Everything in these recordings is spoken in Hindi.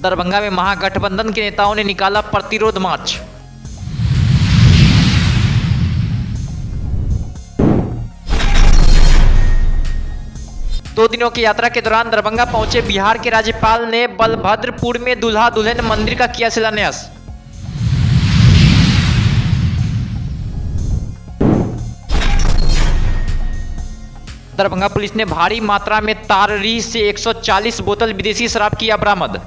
दरभंगा में महागठबंधन के नेताओं ने निकाला प्रतिरोध मार्च। दो दिनों की यात्रा के दौरान दरभंगा पहुंचे बिहार के राज्यपाल ने बलभद्रपुर में दूल्हा दुल्हन मंदिर का किया शिलान्यास। दरभंगा पुलिस ने भारी मात्रा में ताररी से 140 बोतल विदेशी शराब किया बरामद।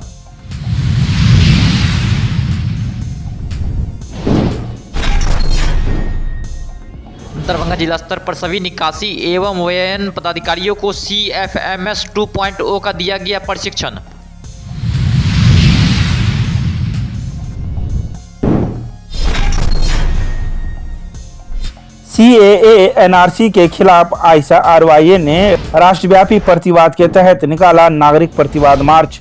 दरभंगा जिला स्तर पर सभी निकासी एवं व्ययन पदाधिकारियों को CFMS 2.0 का दिया गया प्रशिक्षण। CAA NRC के खिलाफ आयशा RYA ने राष्ट्रव्यापी प्रतिवाद के तहत निकाला नागरिक प्रतिवाद मार्च।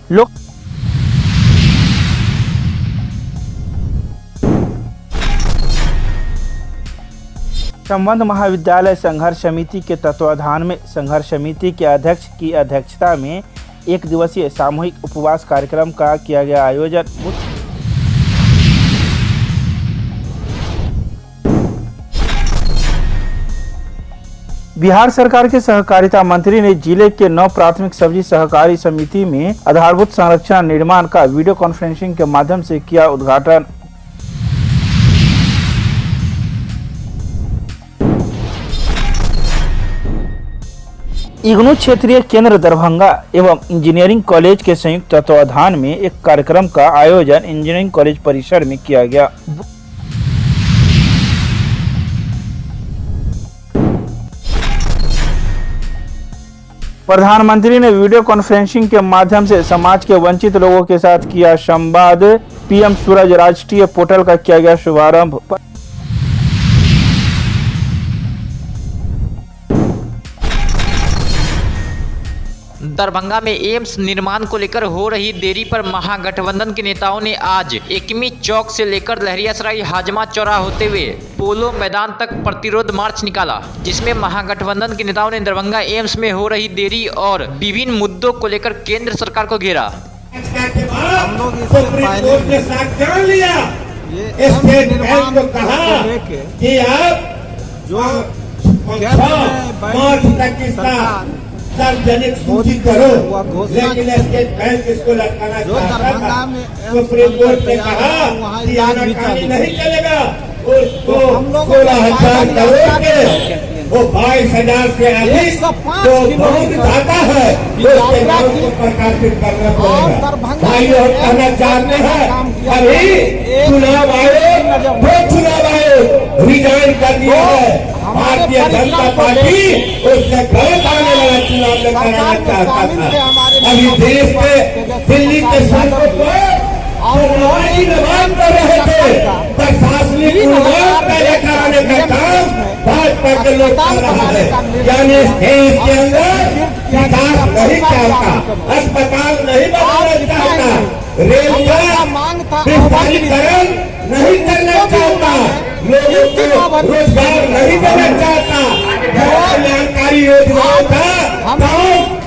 संबंध महाविद्यालय संघर्ष समिति के तत्वाधान में संघर्ष समिति के अध्यक्ष की अध्यक्षता में एक दिवसीय सामूहिक उपवास कार्यक्रम का किया गया आयोजन। बिहार सरकार के सहकारिता मंत्री ने जिले के 9 प्राथमिक सब्जी सहकारी समिति में आधारभूत संरचना निर्माण का वीडियो कॉन्फ्रेंसिंग के माध्यम से किया उद्घाटन। इग्नू क्षेत्रीय केंद्र दरभंगा एवं इंजीनियरिंग कॉलेज के संयुक्त तत्वाधान में एक कार्यक्रम का आयोजन इंजीनियरिंग कॉलेज परिसर में किया गया। प्रधानमंत्री ने वीडियो कॉन्फ्रेंसिंग के माध्यम से समाज के वंचित लोगों के साथ किया संवाद। PM सूरज राष्ट्रीय पोर्टल का किया गया शुभारंभ। दरभंगा में एम्स निर्माण को लेकर हो रही देरी पर महागठबंधन के नेताओं ने आज एकमी चौक से लेकर लहरियासराय हाजमा चौराहा होते हुए पोलो मैदान तक प्रतिरोध मार्च निकाला, जिसमें महागठबंधन के नेताओं ने दरभंगा एम्स में हो रही देरी और विभिन्न मुद्दों को लेकर केंद्र सरकार को घेरा। हम लोग इससे पहले सार्वजनिक सूची करो, लेकिन स्टेट बैंक इसको लटकाना चाहता था। सुप्रीम कोर्ट ने कहा कि आनाकानी नहीं चलेगा। उसको 16,000 करोड़ के वो 22,000 से अधिक जो बहुत ज्यादा है उसके नाम को प्रकाशित करना पड़ेगा। भाई और कहना चाहते हैं अभी चुनाव आयोग रिजाइन कर दिया है। भारतीय जनता पार्टी उससे गलत आने वाला चुनाव में कराना चाहता था। अभी देश में दिल्ली के सड़कों पर निर्माण कर रहे थे, प्रशासनिक निर्माण पैदा कराने का काम भाजपा के लोग कर रहा है। यानी देश के अंदर विकास नहीं चाहता, अस्पताल नहीं बनाना चाहता, रेल का विस्तारीकरण नहीं करना चाहता, लोगों को रोजगार नहीं देना चाहता, कल्याणकारी योजनाओं का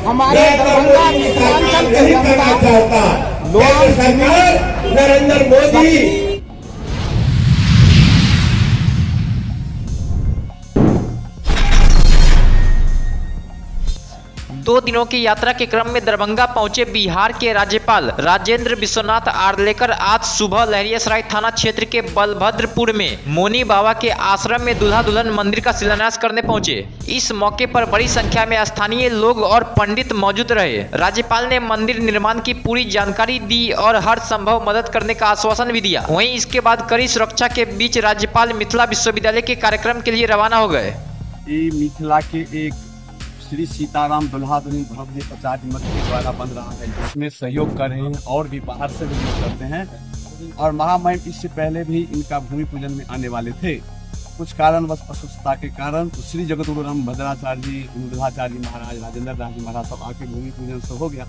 हमारे दरभंगा नहीं करना चाहता। केंद्र सरकार नरेंद्र मोदी 2 दिनों की यात्रा के क्रम में दरभंगा पहुंचे बिहार के राज्यपाल राजेंद्र विश्वनाथ आर्लेकर आज सुबह लहरियासराय थाना क्षेत्र के बलभद्रपुर में मोनी बाबा के आश्रम में दूल्हा दुल्हन मंदिर का शिलान्यास करने पहुंचे। इस मौके पर बड़ी संख्या में स्थानीय लोग और पंडित मौजूद रहे। राज्यपाल ने मंदिर निर्माण की पूरी जानकारी दी और हर संभव मदद करने का आश्वासन भी दिया। वहीं इसके बाद कड़ी सुरक्षा के बीच राज्यपाल मिथिला विश्वविद्यालय के कार्यक्रम के लिए रवाना हो गए। मिथिला के एक श्री सीताराम दुल्हा दुल्हन भव्य 50 मत के द्वारा बन रहा है, जिसमें सहयोग कर रहे हैं और भी बाहर से भी लोग करते हैं। और महामहिम इससे पहले भी इनका भूमि पूजन में आने वाले थे, कुछ कारणवश अस्वस्थता के कारण श्री जगतगुरु राम भद्राचार्य जी, अनुराधाचार्य जी महाराज, राजेंद्र दास जी महाराज सब आके भूमि पूजन सब हो गया।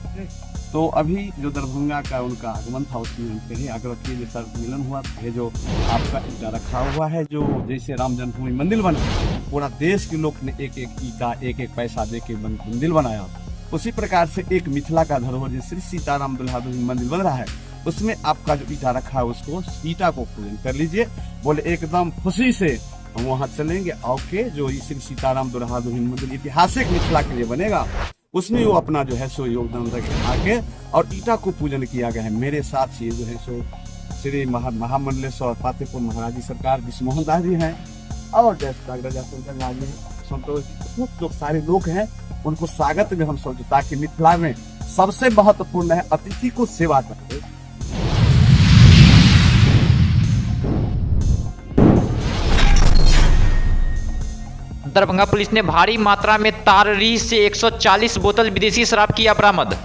तो अभी जो दरभंगा का उनका आगमन था उसमें उनके आग्रह किए जैसा मिलन हुआ है, जो आपका ईटा रखा हुआ है, जो जैसे राम जन्मभूमि मंदिर बना, पूरा देश के लोग ने एक एक ईटा एक एक पैसा दे के मंदिर बनाया, उसी प्रकार से एक मिथिला का धरोहर श्री सीताराम दुल्हा दुल्हन मंदिर बन रहा है। उसमें आपका जो ईटा रखा है उसको ईटा को पूजन कर लीजिए। बोले एकदम खुशी से हम वहाँ चलेंगे। और जो श्री सीताराम दुल्हा दुल्हन मंदिर ऐतिहासिक मिथिला के लिए बनेगा, उसमें वो अपना जो है सो योगदान आके और ईटा को पूजन किया गया है। मेरे साथ ये जो है सो श्री महामंडलेश्वर फतेहपुर महाराज जी सरकार विष्णुमोहन दास जी हैं और संतोष बहुत लोग सारे लोग हैं। उनको स्वागत में हम सोचते ताकि मिथिला में सबसे महत्वपूर्ण है अतिथि को सेवा करते। दरभंगा पुलिस ने भारी मात्रा में ताररी से 140 बोतल विदेशी शराब किया बरामद।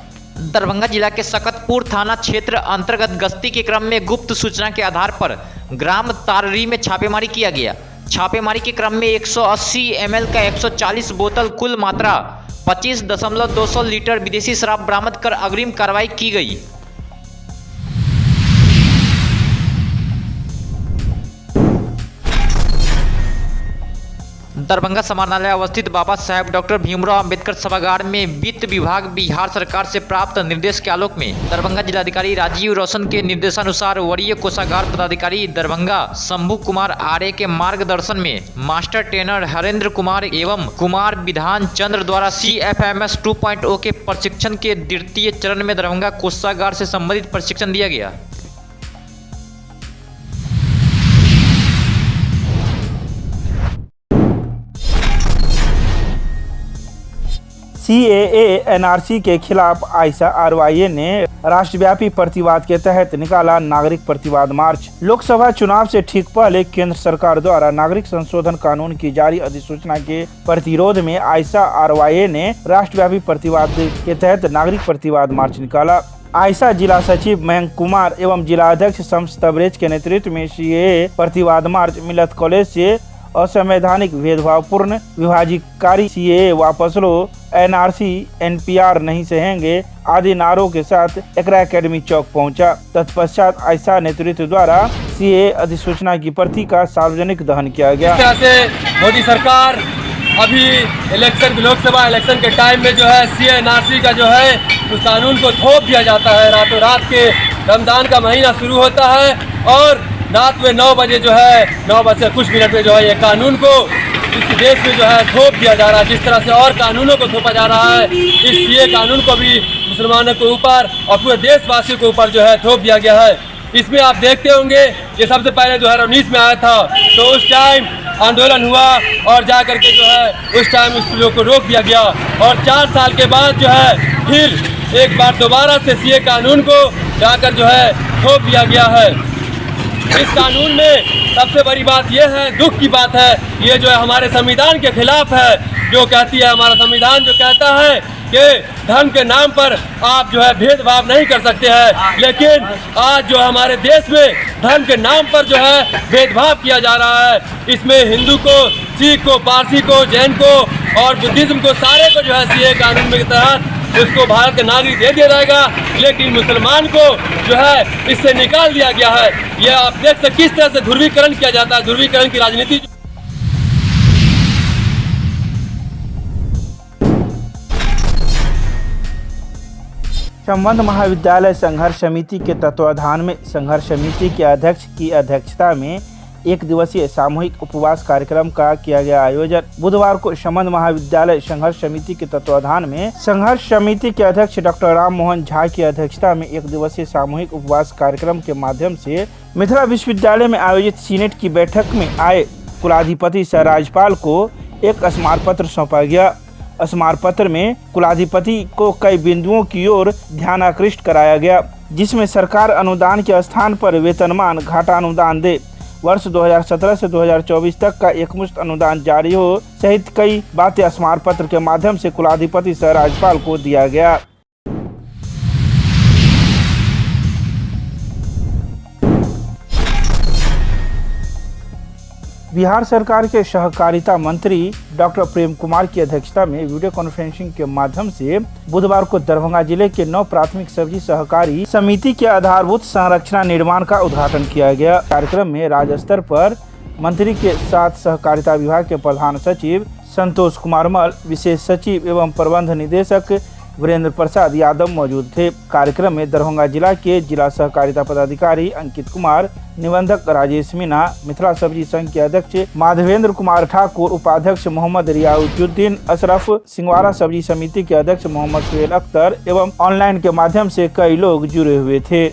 दरभंगा जिला के सकतपुर थाना क्षेत्र अंतर्गत गश्ती के क्रम में गुप्त सूचना के आधार पर ग्राम ताररी में छापेमारी किया गया। छापेमारी के क्रम में 180 ml का 140 बोतल कुल मात्रा 25.200 लीटर विदेशी शराब बरामद कर अग्रिम कार्रवाई की गई। दरभंगा समाहरणालय अवस्थित बाबा साहेब डॉक्टर भीमराव अंबेडकर सभागार में वित्त विभाग बिहार सरकार से प्राप्त निर्देश के आलोक में दरभंगा जिलाधिकारी राजीव रोशन के निर्देशानुसार वरीय कोषागार पदाधिकारी दरभंगा शंभू कुमार आर्य के मार्गदर्शन में मास्टर ट्रेनर हरेंद्र कुमार एवं कुमार विधान चंद्र द्वारा CFMS 2.0 के प्रशिक्षण के द्वितीय चरण में दरभंगा कोषागार से संबंधित प्रशिक्षण दिया गया। CAA NRC के खिलाफ आयशा RYA ने राष्ट्रव्यापी प्रतिवाद के तहत निकाला नागरिक प्रतिवाद मार्च। लोकसभा चुनाव से ठीक पहले केंद्र सरकार द्वारा नागरिक संशोधन कानून की जारी अधिसूचना के प्रतिरोध में आयशा RYA ने राष्ट्रव्यापी प्रतिवाद के तहत नागरिक प्रतिवाद मार्च निकाला। आयशा जिला सचिव मयंक कुमार एवं जिला अध्यक्ष शम्स तबरेज के नेतृत्व में CAA प्रतिवाद मार्च मिलत कॉलेज से असंवैधानिक भेदभावपूर्ण विभाजनकारी CAA वापस लो, NRC NPR नहीं सहेंगे आदि नारों के साथ एकरा एकेडमी चौक पहुंचा। तत्पश्चात आयशा नेतृत्व द्वारा CAA अधिसूचना की प्रति का सार्वजनिक दहन किया गया। इस तरह से मोदी सरकार अभी इलेक्शन लोकसभा इलेक्शन के टाइम में जो है CAA NRC का जो है उस कानून को थोप दिया जाता है। रातों रात के रमजान का महीना शुरू होता है और रात में 9 बजे जो है 9 बजे कुछ मिनट में जो है ये कानून को इस देश में जो है थोप दिया जा रहा है। जिस तरह से और कानूनों को थोपा जा रहा है, इस CAA कानून को भी मुसलमानों के ऊपर और पूरे देशवासियों के ऊपर जो है थोप दिया गया है। इसमें आप देखते होंगे ये सबसे पहले 2019 में आया था तो उस टाइम आंदोलन हुआ और जा करके जो है उस टाइम उस लोग को रोक दिया गया और 4 साल के बाद जो है फिर एक बार दोबारा से CAA कानून को जाकर जो है थोप दिया गया है। इस कानून में सबसे बड़ी बात यह है, दुख की बात है, ये जो है हमारे संविधान के खिलाफ है। जो कहती है हमारा संविधान जो कहता है कि धर्म के नाम पर आप जो है भेदभाव नहीं कर सकते हैं, लेकिन आज जो हमारे देश में धर्म के नाम पर जो है भेदभाव किया जा रहा है। इसमें हिंदू को, सिख को, पारसी को, जैन को और बुद्धिज्म को सारे को जो है CAA कानून के तहत उसको भारत का नागरिक दे दिया जाएगा, लेकिन मुसलमान को जो है इससे निकाल दिया गया है। यह आप देख सकते किस तरह से ध्रुवीकरण किया जाता है, ध्रुवीकरण की राजनीति। संबंध महाविद्यालय संघर्ष समिति के तत्वाधान में संघर्ष समिति के अध्यक्ष की अध्यक्षता में एक दिवसीय सामूहिक उपवास कार्यक्रम का किया गया आयोजन। बुधवार को संबंध महाविद्यालय संघर्ष समिति के तत्वाधान में संघर्ष समिति के अध्यक्ष डॉक्टर राम मोहन झा की अध्यक्षता में एक दिवसीय सामूहिक उपवास कार्यक्रम के माध्यम से मिथिला विश्वविद्यालय में आयोजित सीनेट की बैठक में आए कुलाधिपति सह राज्यपाल को एक स्मारक पत्र सौंपा गया। स्मारक पत्र में कुलाधिपति को कई बिंदुओं की ओर ध्यान आकृष्ट कराया गया, जिसमें सरकार अनुदान के स्थान पर वेतनमान घाटा अनुदान दे, वर्ष 2017 से 2024 तक का एकमुश्त अनुदान जारी हो सहित कई बातें स्मारक पत्र के माध्यम से कुलाधिपति सह राज्यपाल को दिया गया। बिहार सरकार के सहकारिता मंत्री डॉक्टर प्रेम कुमार की अध्यक्षता में वीडियो कॉन्फ्रेंसिंग के माध्यम से बुधवार को दरभंगा जिले के 9 प्राथमिक सब्जी सहकारी समिति के आधारभूत संरचना निर्माण का उद्घाटन किया गया। कार्यक्रम में राज्य स्तर पर मंत्री के साथ सहकारिता विभाग के प्रधान सचिव संतोष कुमार मल, विशेष सचिव एवं प्रबंध निदेशक वीरेंद्र प्रसाद यादव मौजूद थे। कार्यक्रम में दरभंगा जिला के जिला सहकारिता पदाधिकारी अंकित कुमार, निबंधक राजेश मीना, मिथिला सब्जी संघ के अध्यक्ष माधवेंद्र कुमार ठाकुर, उपाध्यक्ष मोहम्मद रियाउद्दीन अशरफ, सिंगवारा सब्जी समिति के अध्यक्ष मोहम्मद सुहेल अख्तर एवं ऑनलाइन के माध्यम से कई लोग जुड़े हुए थे।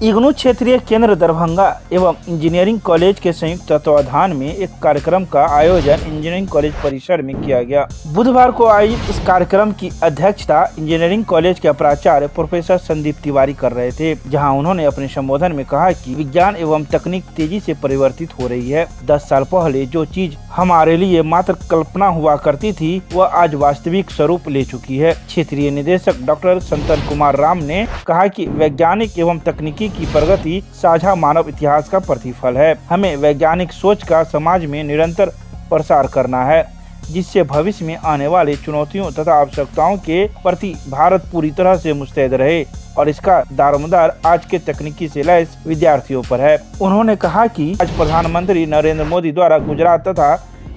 इग्नू क्षेत्रीय केंद्र दरभंगा एवं इंजीनियरिंग कॉलेज के संयुक्त तत्वाधान में एक कार्यक्रम का आयोजन इंजीनियरिंग कॉलेज परिसर में किया गया। बुधवार को आयोजित इस कार्यक्रम की अध्यक्षता इंजीनियरिंग कॉलेज के प्राचार्य प्रोफेसर संदीप तिवारी कर रहे थे, जहां उन्होंने अपने संबोधन में कहा कि विज्ञान एवं तकनीक तेजी से परिवर्तित हो रही है। 10 साल पहले जो चीज हमारे लिए मात्र कल्पना हुआ करती थी, वह आज वास्तविक स्वरूप ले चुकी है। क्षेत्रीय निदेशक डॉक्टर संतन कुमार राम ने कहा कि वैज्ञानिक एवं तकनीकी की प्रगति साझा मानव इतिहास का प्रतिफल है। हमें वैज्ञानिक सोच का समाज में निरंतर प्रसार करना है, जिससे भविष्य में आने वाली चुनौतियों तथा आवश्यकताओं के प्रति भारत पूरी तरह से मुस्तैद रहे और इसका दारोमदार आज के तकनीकी से लैस विद्यार्थियों पर है। उन्होंने कहा कि आज प्रधानमंत्री नरेंद्र मोदी द्वारा गुजरात तथा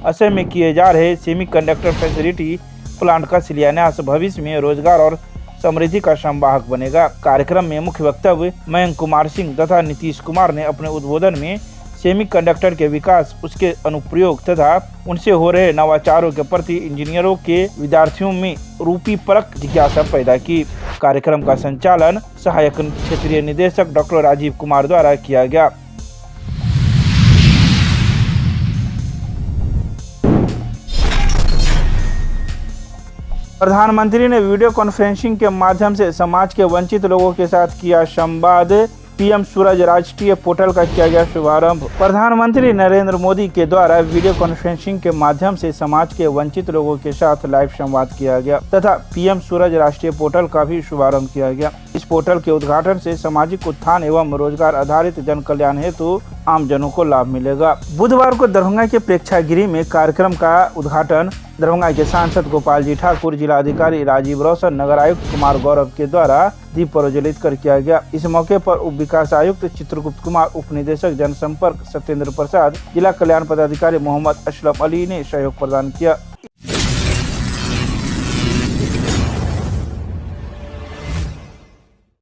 असम में किए जा रहे सेमीकंडक्टर फैसिलिटी प्लांट का शिलान्यास भविष्य में रोजगार और समृद्धि का संवाहक बनेगा। कार्यक्रम में मुख्य वक्तव्य मयंक कुमार सिंह तथा नीतीश कुमार ने अपने उद्बोधन में सेमीकंडक्टर के विकास, उसके अनुप्रयोग तथा उनसे हो रहे नवाचारों के प्रति इंजीनियरों के विद्यार्थियों में रूपीपरक जिज्ञासा पैदा की। कार्यक्रम का संचालन सहायक क्षेत्रीय निदेशक डॉक्टर राजीव कुमार द्वारा किया गया। प्रधानमंत्री ने वीडियो कॉन्फ्रेंसिंग के माध्यम से समाज के वंचित लोगों के साथ किया संवाद। पीएम सूरज राष्ट्रीय पोर्टल का किया गया शुभारंभ। प्रधानमंत्री नरेंद्र मोदी के द्वारा वीडियो कॉन्फ्रेंसिंग के माध्यम से समाज के वंचित लोगों के साथ लाइव संवाद किया गया तथा पीएम सूरज राष्ट्रीय पोर्टल का भी शुभारंभ किया गया। इस पोर्टल के उद्घाटन से सामाजिक उत्थान एवं रोजगार आधारित जन कल्याण हेतु आम जनों को लाभ मिलेगा। बुधवार को दरभंगा के प्रेक्षागृह में कार्यक्रम का उद्घाटन दरभंगा के सांसद गोपाल जी ठाकुर, जिलाधिकारी राजीव रोशन, नगर आयुक्त कुमार गौरव के द्वारा दीप प्रज्वलित कर किया गया। इस मौके पर उप विकास आयुक्त चित्रगुप्त कुमार, उप निदेशक जनसंपर्क सत्येंद्र प्रसाद, जिला कल्याण पदाधिकारी मोहम्मद अशरफ अली ने सहयोग प्रदान किया।